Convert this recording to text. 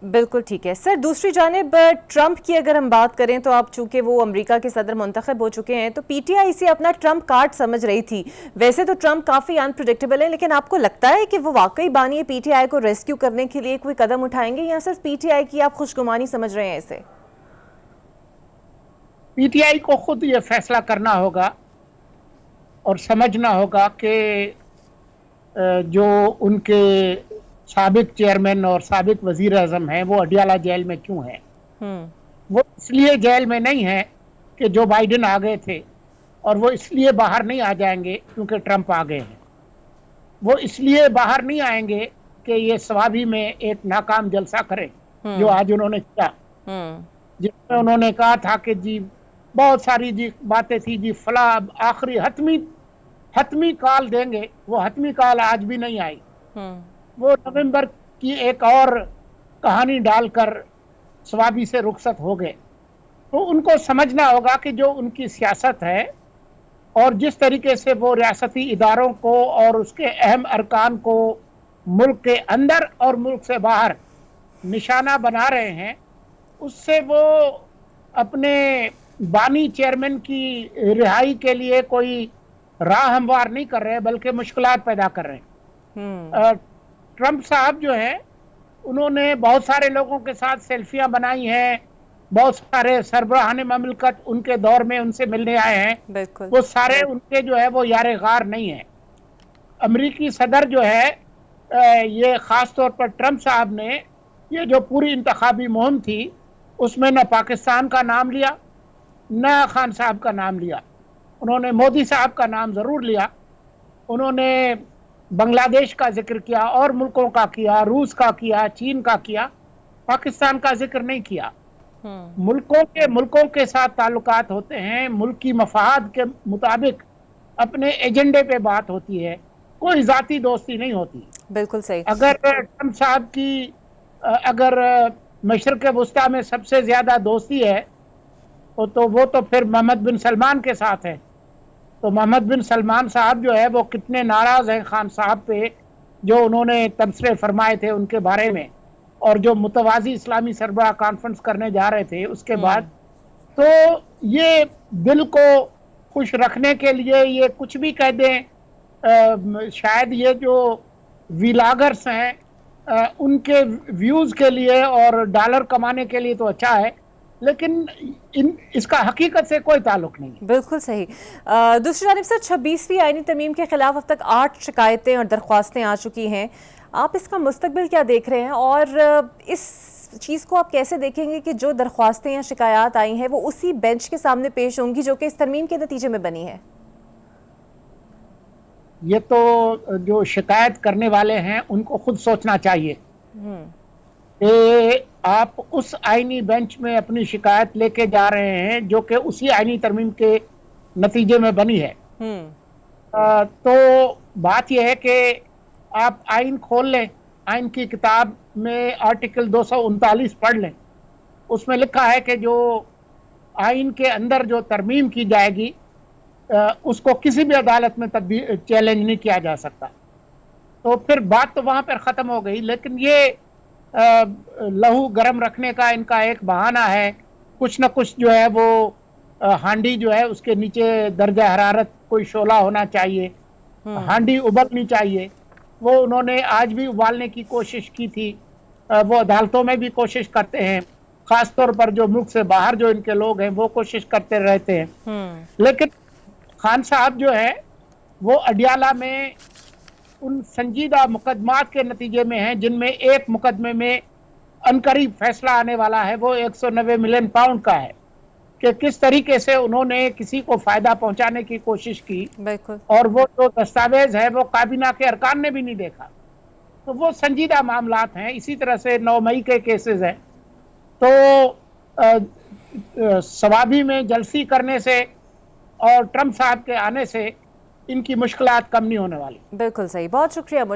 بالکل ٹھیک ہے سر. دوسری جانب ٹرمپ کی اگر ہم بات کریں تو آپ چونکہ وہ امریکہ کے صدر منتخب ہو چکے ہیں تو پی ٹی آئی اسے اپنا ٹرمپ کارڈ سمجھ رہی تھی. ویسے تو ٹرمپ کافی انپریڈکٹیبل ہے، لیکن آپ کو لگتا ہے کہ وہ واقعی بانی پی ٹی آئی کو ریسکیو کرنے کے لیے کوئی قدم اٹھائیں گے یا صرف پی ٹی آئی کی آپ خوشگمانی سمجھ رہے ہیں اسے؟ پی ٹی آئی کو خود یہ فیصلہ کرنا ہوگا اور سمجھنا ہوگا کہ جو ان کے سابق چیئرمین اور سابق وزیر اعظم ہیں وہ اڈیالہ جیل میں کیوں ہیں. وہ اس لیے جیل میں نہیں ہے کہ جو بائیڈن آ گئے تھے، اور وہ اس لیے باہر نہیں آ جائیں گے کیونکہ ٹرمپ آ گئے ہیں. وہ اس لیے باہر نہیں آئیں گے کہ یہ سوابی میں ایک ناکام جلسہ کرے جو آج انہوں نے کیا، جس میں انہوں نے کہا تھا کہ جی بہت ساری جی باتیں تھی، جی فلاں آخری حتمی کال دیں گے. وہ حتمی کال آج بھی نہیں آئی. وہ نومبر کی ایک اور کہانی ڈال کر سوابی سے رخصت ہو گئے. تو ان کو سمجھنا ہوگا کہ جو ان کی سیاست ہے اور جس طریقے سے وہ ریاستی اداروں کو اور اس کے اہم ارکان کو ملک کے اندر اور ملک سے باہر نشانہ بنا رہے ہیں، اس سے وہ اپنے بانی چیئرمین کی رہائی کے لیے کوئی راہ ہموار نہیں کر رہے بلکہ مشکلات پیدا کر رہے ہیں. ٹرمپ صاحب جو ہیں انہوں نے بہت سارے لوگوں کے ساتھ سیلفیاں بنائی ہیں، بہت سارے سربراہان مملکت ان کے دور میں ان سے ملنے آئے ہیں. بالکل. وہ سارے ان کے جو ہے وہ یار غار نہیں ہیں. امریکی صدر جو ہے یہ خاص طور پر ٹرمپ صاحب نے یہ جو پوری انتخابی مہم تھی اس میں نہ پاکستان کا نام لیا نہ خان صاحب کا نام لیا. انہوں نے مودی صاحب کا نام ضرور لیا، انہوں نے بنگلہ دیش کا ذکر کیا اور ملکوں کا کیا، روس کا کیا، چین کا کیا، پاکستان کا ذکر نہیں کیا. ملکوں کے ساتھ تعلقات ہوتے ہیں، ملکی مفاد کے مطابق اپنے ایجنڈے پہ بات ہوتی ہے، کوئی ذاتی دوستی نہیں ہوتی. بالکل صحیح. اگر ٹرمپ صاحب کی اگر مشرق وسطیٰ میں سب سے زیادہ دوستی ہے تو وہ تو پھر محمد بن سلمان کے ساتھ ہے. تو محمد بن سلمان صاحب جو ہے وہ کتنے ناراض ہیں خان صاحب پہ جو انہوں نے تبصرے فرمائے تھے ان کے بارے میں، اور جو متوازی اسلامی سربراہ کانفرنس کرنے جا رہے تھے اس کے بعد. تو یہ دل کو خوش رکھنے کے لیے یہ کچھ بھی کہہ دیں. شاید یہ جو ویلاگرز ہیں ان کے ویوز کے لیے اور ڈالر کمانے کے لیے تو اچھا ہے، لیکن اس کا حقیقت سے کوئی تعلق نہیں ہے. بالکل صحیح. دوسری جانب سر 26ویں آئینی ترمیم کے خلاف اب تک 8 شکایتیں اور درخواستیں آ چکی ہیں. آپ اس کا مستقبل کیا دیکھ رہے ہیں اور اس چیز کو آپ کیسے دیکھیں گے کہ جو درخواستیں یا شکایات آئی ہیں وہ اسی بینچ کے سامنے پیش ہوں گی جو کہ اس ترمیم کے نتیجے میں بنی ہے؟ یہ تو جو شکایت کرنے والے ہیں ان کو خود سوچنا چاہیے کہ آپ اس آئینی بینچ میں اپنی شکایت لے کے جا رہے ہیں جو کہ اسی آئینی ترمیم کے نتیجے میں بنی ہے. تو بات یہ ہے کہ آپ آئین کھول لیں، آئین کی کتاب میں آرٹیکل 239 پڑھ لیں. اس میں لکھا ہے کہ جو آئین کے اندر جو ترمیم کی جائے گی اس کو کسی بھی عدالت میں چیلنج نہیں کیا جا سکتا. تو پھر بات تو وہاں پر ختم ہو گئی. لیکن یہ لہو گرم رکھنے کا ان کا ایک بہانہ ہے. کچھ نہ کچھ جو ہے وہ ہانڈی جو ہے اس کے نیچے درجہ حرارت کوئی شعلہ ہونا چاہیے، ہانڈی ابلنی چاہیے. وہ انہوں نے آج بھی ابالنے کی کوشش کی تھی. وہ عدالتوں میں بھی کوشش کرتے ہیں، خاص طور پر جو ملک سے باہر جو ان کے لوگ ہیں وہ کوشش کرتے رہتے ہیں. لیکن خان صاحب جو ہے وہ اڈیالہ میں ان سنجیدہ مقدمات کے نتیجے میں ہیں جن میں ایک مقدمے میں عنقریب فیصلہ آنے والا ہے، وہ 190 ملین پاؤنڈ کا ہے کہ کس طریقے سے انہوں نے کسی کو فائدہ پہنچانے کی کوشش کی. بالکل. اور وہ جو دستاویز ہے وہ کابینہ کے ارکان نے بھی نہیں دیکھا. تو وہ سنجیدہ معاملات ہیں. اسی طرح سے 9 مئی کے کیسز ہیں. تو سوابی میں جلسی کرنے سے اور ٹرمپ صاحب کے آنے سے ان کی مشکلات کم نہیں ہونے والی. بالکل صحیح. بہت شکریہ.